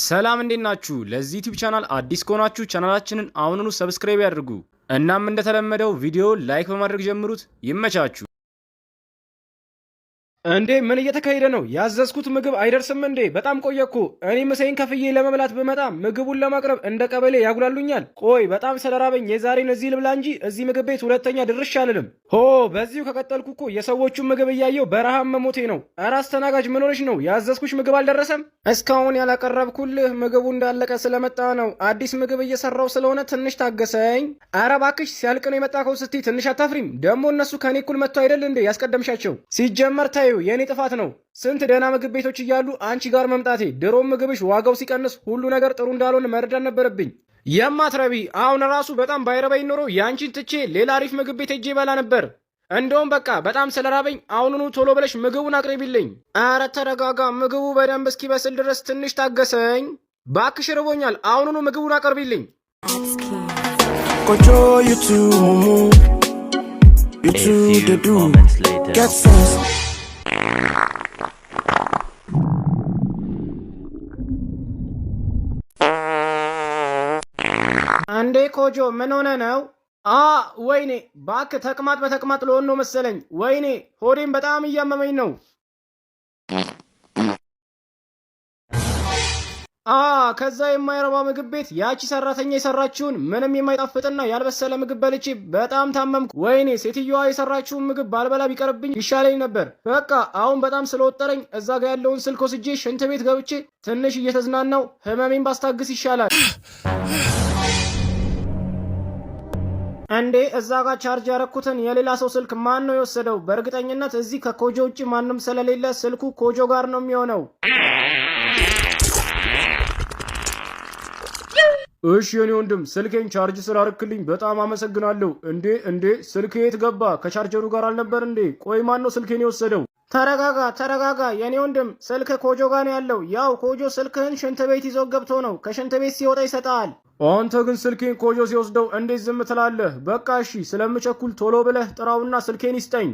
ሰላም እንዴት ናችሁ? ለዚህ ዩቲዩብ ቻናል አዲስ ከሆናችሁ ቻናላችንን አሁኑኑ ሰብስክራይብ ያድርጉ። እናም እንደተለመደው ቪዲዮ ላይክ በማድረግ ጀምሩት። ይመቻችሁ። እንዴ ምን እየተካሄደ ነው? ያዘዝኩት ምግብ አይደርስም እንዴ? በጣም ቆየኩ። እኔ ምሳዬን ከፍዬ ለመብላት ብመጣ ምግቡን ለማቅረብ እንደ ቀበሌ ያጉላሉኛል። ቆይ በጣም ስለራበኝ የዛሬን እዚህ ልብላ እንጂ እዚህ ምግብ ቤት ሁለተኛ ድርሽ አልልም። ሆ በዚሁ ከቀጠልኩ እኮ የሰዎቹን ምግብ እያየው በረሃብ መሞቴ ነው። ኧረ አስተናጋጅ ምን ሆነሽ ነው? ያዘዝኩሽ ምግብ አልደረሰም? እስካሁን ያላቀረብኩልህ ምግቡ እንዳለቀ ስለመጣ ነው። አዲስ ምግብ እየሰራው ስለሆነ ትንሽ ታገሰኝ። ኧረ እባክሽ ሲያልቅ ነው የመጣከው ስትይ ትንሽ አታፍሪም? ደግሞ እነሱ ከኔ እኩል መጥቶ አይደል እንዴ ያስቀደምሻቸው? ሲጀመር ታዩ የኔ ጥፋት ነው። ስንት ደህና ምግብ ቤቶች እያሉ አንቺ ጋር መምጣቴ። ድሮም ምግብሽ ዋጋው ሲቀንስ ሁሉ ነገር ጥሩ እንዳልሆነ መረዳት ነበረብኝ። የማትረቢ አሁን ራሱ በጣም ባይረባኝ ኖሮ ያንቺን ትቼ ሌላ አሪፍ ምግብ ቤት ሄጄ በላ ነበር። እንደውም በቃ በጣም ስለራበኝ አሁኑኑ ቶሎ ብለሽ ምግቡን አቅርቢልኝ። ኧረ ተረጋጋ፣ ምግቡ በደንብ እስኪበስል ድረስ ትንሽ ታገሰኝ። ባክሽ ርቦኛል፣ አሁኑኑ ምግቡን አቅርቢልኝ። ቆጆ አንዴ ኮጆ ምን ሆነ ነው? ወይኔ ባክ ተቅማጥ በተቅማጥ ልሆን ነው መሰለኝ። ወይኔ ሆዴም በጣም እያመመኝ ነው። ከዛ የማይረባ ምግብ ቤት ያቺ ሰራተኛ የሰራችውን ምንም የማይጣፍጥና ያልበሰለ ምግብ በልቼ በጣም ታመምኩ። ወይኔ ሴትዮዋ የሰራችውን ምግብ ባልበላ ቢቀርብኝ ይሻለኝ ነበር። በቃ አሁን በጣም ስለወጠረኝ እዛ ጋር ያለውን ስልክ ወስጄ ሽንት ቤት ገብቼ ትንሽ እየተዝናናው ህመሜን ባስታግስ ይሻላል። እንዴ እዛ ጋር ቻርጅ ያረኩትን የሌላ ሰው ስልክ ማን ነው የወሰደው? በእርግጠኝነት እዚህ ከኮጆ ውጭ ማንም ስለሌለ ስልኩ ኮጆ ጋር ነው የሚሆነው። እሺ የኔ ወንድም ስልኬን ቻርጅ ስላረክልኝ በጣም አመሰግናለሁ። እንዴ ስልኬ የት ገባ? ከቻርጀሩ ጋር አልነበር እንዴ? ቆይ ማን ነው ስልኬን የወሰደው? ተረጋጋ የኔ ወንድም፣ ስልክ ኮጆ ጋር ነው ያለው። ያው ኮጆ ስልክህን ሽንት ቤት ይዞ ገብቶ ነው፣ ከሽንት ቤት ሲወጣ ይሰጣል። አንተ ግን ስልኬን ኮጆ ሲወስደው እንዴት ዝም ትላለህ? በቃ እሺ ስለምቸኩል ቶሎ ብለህ ጥራውና ስልኬን ይስጠኝ።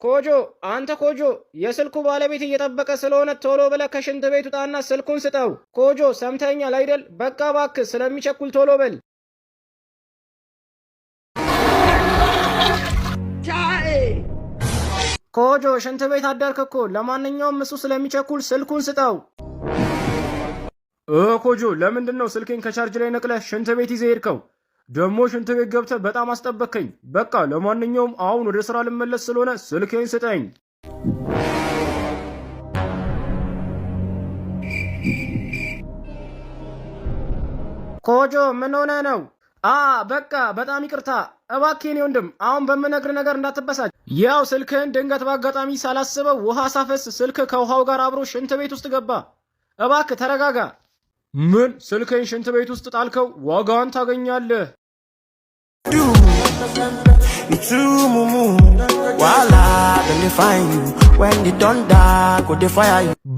ኮጆ አንተ ኮጆ፣ የስልኩ ባለቤት እየጠበቀ ስለሆነ ቶሎ ብለህ ከሽንት ቤት ውጣና ስልኩን ስጠው። ኮጆ ሰምተኛል አይደል? በቃ እባክህ ስለሚቸኩል ቶሎ በል። ኮጆ ሽንት ቤት አዳርክ እኮ። ለማንኛውም እሱ ስለሚቸኩል ስልኩን ስጠው። ኮጆ ለምንድን ነው ስልኬን ከቻርጅ ላይ ነቅለህ ሽንት ቤት ይዘህ ሄድከው? ደግሞ ሽንት ቤት ገብተህ በጣም አስጠበቅከኝ። በቃ ለማንኛውም አሁን ወደ ስራ ልመለስ ስለሆነ ስልኬን ስጠኝ። ኮጆ ምን ሆነ ነው? በቃ በጣም ይቅርታ እባክህ የኔ ወንድም፣ አሁን በምነግር ነገር እንዳትበሳጭ። ያው ስልክህን ድንገት በአጋጣሚ ሳላስበው ውሃ ሳፈስ ስልክ ከውሃው ጋር አብሮ ሽንት ቤት ውስጥ ገባ። እባክህ ተረጋጋ። ምን ስልክህን ሽንት ቤት ውስጥ ጣልከው? ዋጋውን ታገኛለህ።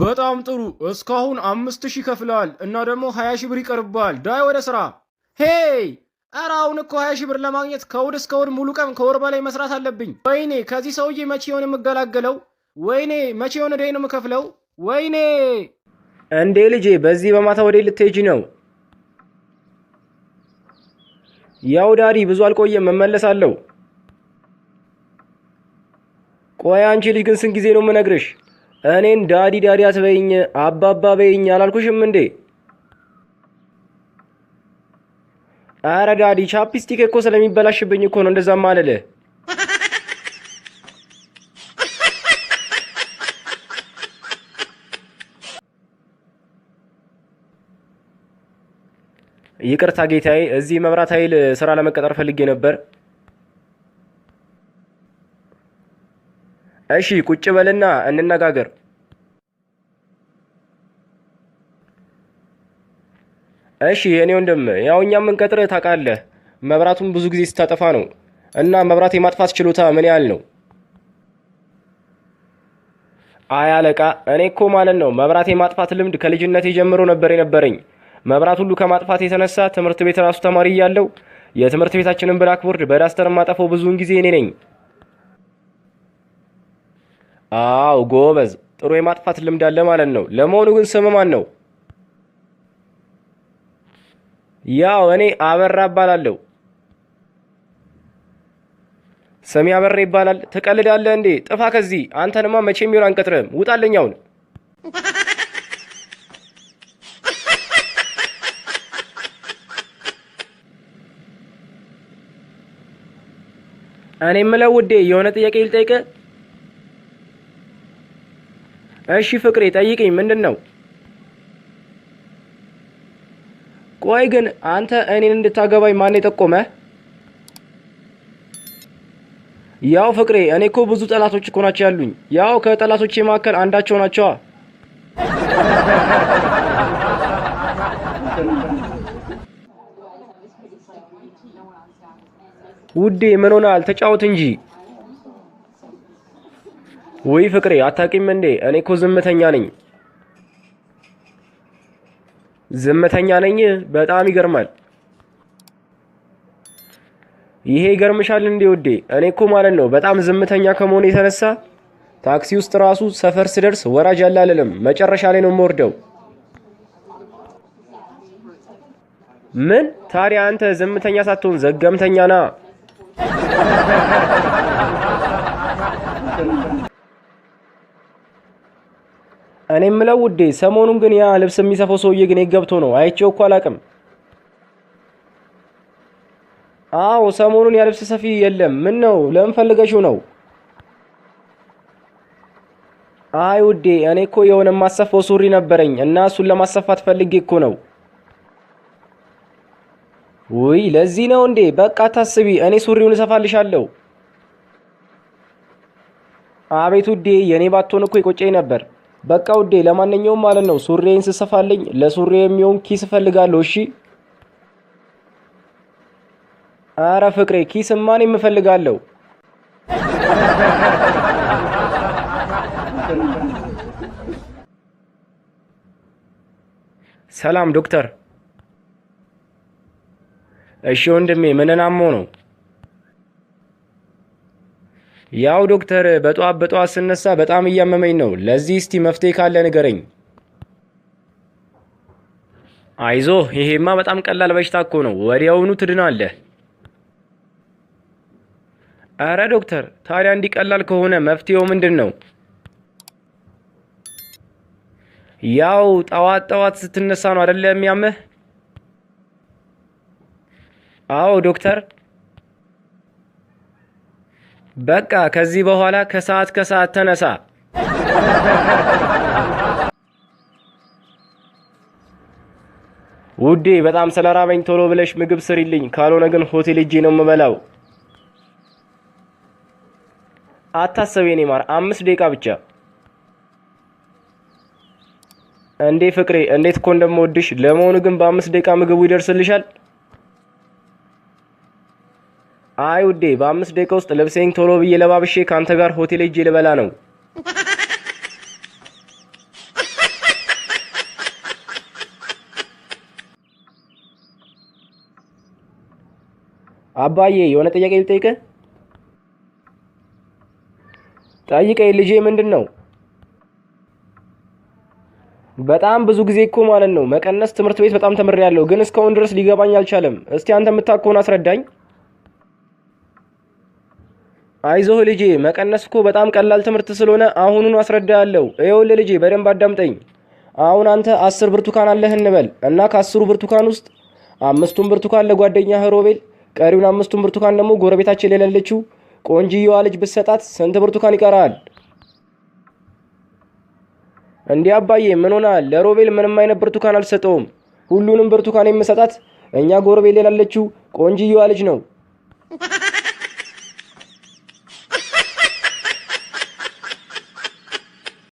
በጣም ጥሩ። እስካሁን 5000 ከፍለሃል እና ደግሞ 20 ብር ይቀርብሃል። ዳይ ወደ ስራ። ሄይ ኧረ አሁን እኮ 20 ብር ለማግኘት ከእሑድ እስከ እሑድ ሙሉ ቀን ከወር በላይ መስራት አለብኝ። ወይኔ ከዚህ ሰውዬ መቼ ይሆን የምገላገለው? ወይኔ መቼ ይሆን እዳይ ነው የምከፍለው? ወይኔ እንዴ ልጄ በዚህ በማታ ወዴት ልትሄጂ ነው? ያው ዳዲ ብዙ አልቆየም እመለሳለሁ። ቆይ አንቺ ልጅ ግን ስንት ጊዜ ነው የምነግርሽ? እኔን ዳዲ አትበይኝ አባባ በይኝ አላልኩሽም እንዴ? አረ ዳዲ ቻፕስቲክ እኮ ስለሚበላሽብኝ እኮ ነው እንደዛ ማለለ። ይቅርታ ጌታዬ፣ እዚህ መብራት ኃይል ስራ ለመቀጠር ፈልጌ ነበር። እሺ ቁጭ በልና እንነጋገር። እሺ የኔ ወንድም፣ ያው እኛም የምንቀጥርህ ታውቃለህ መብራቱን ብዙ ጊዜ ስታጠፋ ነው እና መብራት የማጥፋት ችሎታ ምን ያህል ነው? አይ አለቃ፣ እኔ እኮ ማለት ነው መብራት የማጥፋት ልምድ ከልጅነቴ ጀምሮ ነበር የነበረኝ። መብራት ሁሉ ከማጥፋት የተነሳ ትምህርት ቤት ራሱ ተማሪ እያለሁ የትምህርት ቤታችንን ብላክቦርድ በዳስተር ማጠፋው ብዙውን ጊዜ እኔ ነኝ። አው ጎበዝ። ጥሩ የማጥፋት ልምድ አለ ማለት ነው። ለመሆኑ ግን ስም ማን ነው? ያው እኔ አበራ እባላለሁ። ስሜ አበራ ይባላል። ትቀልዳለህ እንዴ? ጥፋ ከዚህ። አንተንማ መቼም ቢሆን አንቀጥርህም። ውጣልኝ አሁን። እኔ የምለው ውዴ የሆነ ጥያቄ ልጠይቅህ? እሺ ፍቅሬ ጠይቅኝ። ምንድን ነው? ቆይ ግን አንተ እኔን እንድታገባኝ ማን የጠቆመህ? ያው ፍቅሬ እኔ እኮ ብዙ ጠላቶች እኮ ናቸው ያሉኝ። ያው ከጠላቶቼ መካከል አንዳቸው ናቸዋ። ውዴ ምን ሆነሃል? ተጫወት እንጂ። ወይ ፍቅሬ አታውቂም እንዴ? እኔ እኮ ዝምተኛ ነኝ። ዝምተኛ ነኝ? በጣም ይገርማል። ይሄ ይገርምሻል እንዴ ውዴ? እኔ እኮ ማለት ነው በጣም ዝምተኛ ከመሆኑ የተነሳ ታክሲ ውስጥ ራሱ ሰፈር ስደርስ ወራጅ ያለ አልልም። መጨረሻ ላይ ነው የምወርደው። ምን ታዲያ አንተ ዝምተኛ ሳትሆን ዘገምተኛ ና። እኔ የምለው ውዴ ሰሞኑን ግን ያ ልብስ የሚሰፋው ሰውዬ ግን ገብቶ ነው? አይቼው እኮ አላውቅም። አዎ ሰሞኑን ያ ልብስ ሰፊ የለም። ምን ነው? ለምን ፈልገሽው ነው? አይ ውዴ እኔ እኮ የሆነ የማሰፋው ሱሪ ነበረኝ እና እሱን ለማሰፋት ፈልጌ እኮ ነው። ውይ ለዚህ ነው እንዴ? በቃ ታስቢ፣ እኔ ሱሪውን እሰፋልሻለሁ። አቤት ውዴ የኔ ባትሆን እኮ ይቆጨኝ ነበር። በቃ ውዴ ለማንኛውም ማለት ነው ሱሪዬን ስሰፋልኝ ለሱሪ የሚሆን ኪስ እፈልጋለሁ። እሺ? አረ ፍቅሬ ኪስማ እኔም እፈልጋለሁ። ሰላም ዶክተር። እሺ ወንድሜ ምንን አሞ ነው? ያው ዶክተር በጠዋት ስነሳ በጣም እያመመኝ ነው። ለዚህ እስቲ መፍትሄ ካለ ንገረኝ። አይዞህ ይሄማ በጣም ቀላል በሽታ እኮ ነው። ወዲያውኑ ትድናለህ። አረ ዶክተር ታዲያ እንዲህ ቀላል ከሆነ መፍትሄው ምንድን ነው? ያው ጠዋት ስትነሳ ነው አይደለ የሚያምህ? አዎ ዶክተር። በቃ ከዚህ በኋላ ከሰዓት ተነሳ። ውዴ በጣም ስለራበኝ ቶሎ ብለሽ ምግብ ስሪልኝ፣ ካልሆነ ግን ሆቴል ሄጄ ነው የምበላው። አታስቢ የኔ ማር፣ 5 ደቂቃ ብቻ። እንዴ ፍቅሬ እንዴት እኮ እንደምወድሽ። ለመሆኑ ግን በ5 ደቂቃ ምግቡ ይደርስልሻል? አይ ውዴ በ5 ደቂቃ ውስጥ ልብሴን ቶሎ ብዬ ለባብሼ ካንተ ጋር ሆቴል ሄጄ ልበላ ነው። አባዬ የሆነ ጥያቄ ልጠይቅህ? ጠይቀኝ ልጄ። ምንድን ነው? በጣም ብዙ ጊዜ እኮ ማለት ነው መቀነስ ትምህርት ቤት በጣም ተምሬያለሁ፣ ግን እስካሁን ድረስ ሊገባኝ አልቻለም። እስቲ አንተ የምታውቅ ከሆነ አስረዳኝ። አይዞህ ልጄ መቀነስ እኮ በጣም ቀላል ትምህርት ስለሆነ አሁኑን አስረዳሃለሁ። ይኸውልህ ልጄ በደንብ አዳምጠኝ። አሁን አንተ 10 ብርቱካን አለህ እንበል እና ከ10ሩ ብርቱካን ውስጥ 5ቱን ብርቱካን ለጓደኛህ ሮቤል፣ ቀሪውን 5ቱን ብርቱካን ደግሞ ጎረቤታችን የሌለችው ቆንጂየዋ ልጅ ብትሰጣት ስንት ብርቱካን ይቀራል? እንዲህ አባዬ ምን ሆናል? ለሮቤል ምንም አይነት ብርቱካን አልሰጠውም። ሁሉንም ብርቱካን የምሰጣት እኛ ጎረቤት የሌለችው ቆንጂየዋ ልጅ ነው።